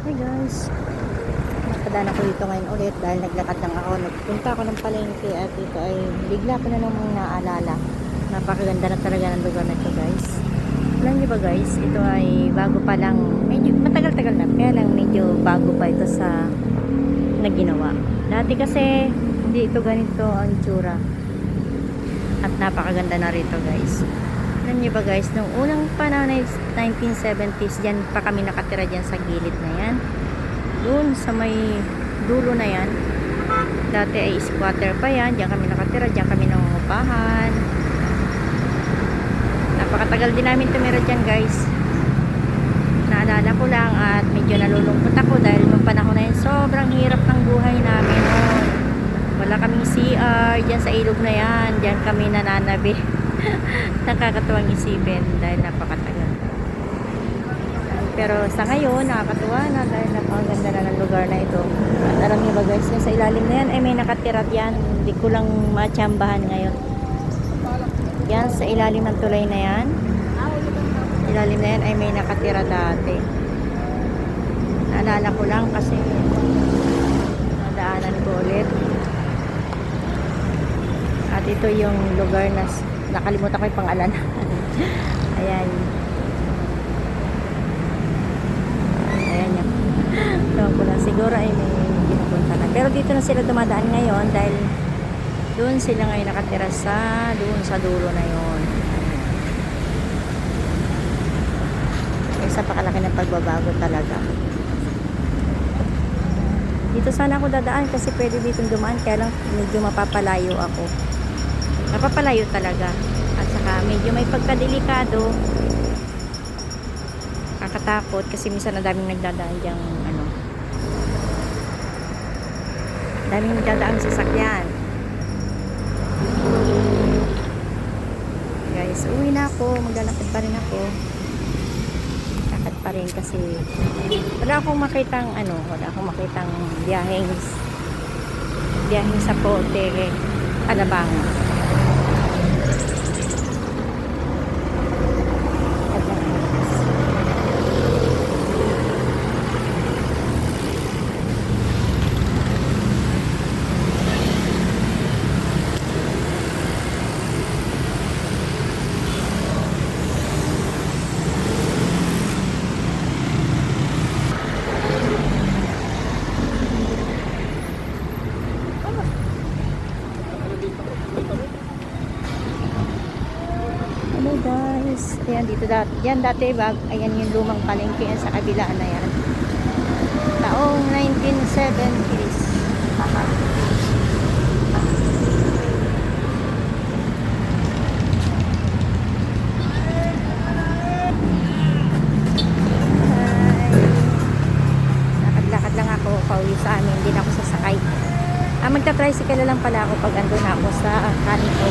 Hi guys, napadaan ako dito ngayon ulit dahil naglakad lang ako. Nagpunta ako ng palengke at ito ay bigla ko na namang naalala. Napakaganda na talaga ng lugar na ito guys. Alam niyo ba guys, ito ay bago pa lang, medyo matagal-tagal na, kaya lang medyo bago pa ito sa naginawa. Dati kasi hindi ito ganito ang itsura. At napakaganda na rito guys. Alam niyo ba guys, nung unang panahon ng 1970s, dyan pa kami nakatira dyan sa gilid na yan. Doon sa may dulo na yan. Dati ay squatter pa yan. Dyan kami nakatira, dyan kami nangungupahan. Napakatagal din namin tumira dyan guys. Naalala ko lang at medyo nalulungkot ako dahil nung panahon na yun, sobrang hirap ng buhay namin noon. Wala kaming CR dyan sa ilog na yan. Dyan kami nananabi. Nakakatuwang isipin dahil napakatagal. Pero sa ngayon nakakatuwa na dahil napakaganda na ng lugar na ito. At alam niyo ba guys, yung sa ilalim na yan ay may nakatira yan. Hindi ko lang matsambahan ngayon. Yan sa ilalim ng tulay na yan. Ilalim na yan ay may nakatira dati. Naalala ko lang kasi nadaanan ko ulit. At ito yung lugar na nakalimutan ko yung pangalan. Ayan. Ayan yun. Tawag ko lang. Siguro ay may pinupunta na. Pero dito na sila dumadaan ngayon dahil doon sila ngayon nakatira doon sa dulo na yun. Isa pakalaki ng pagbabago talaga. Dito sana ako dadaan kasi pwede dito dumaan kaya lang medyo mapapalayo ako. Napapalayo talaga at saka medyo may pagkadelikado, kakatakot kasi minsan na daming nagdadaan diyang daming nagdadaan sasakyan guys. Uwi na ako, maglalakad pa rin ako, lakad pa rin kasi wala akong makitang biyaheng sa Pote Alabang. Hello guys, ayan dito dati ayan yung lumang palengke sa kabila na yan. Taong 1970s. Lakad-lakad lang ako pauwi sa amin, hindi na ako sasakay. Magta-tricycle lang pala ako pag andun ako sa Kanto.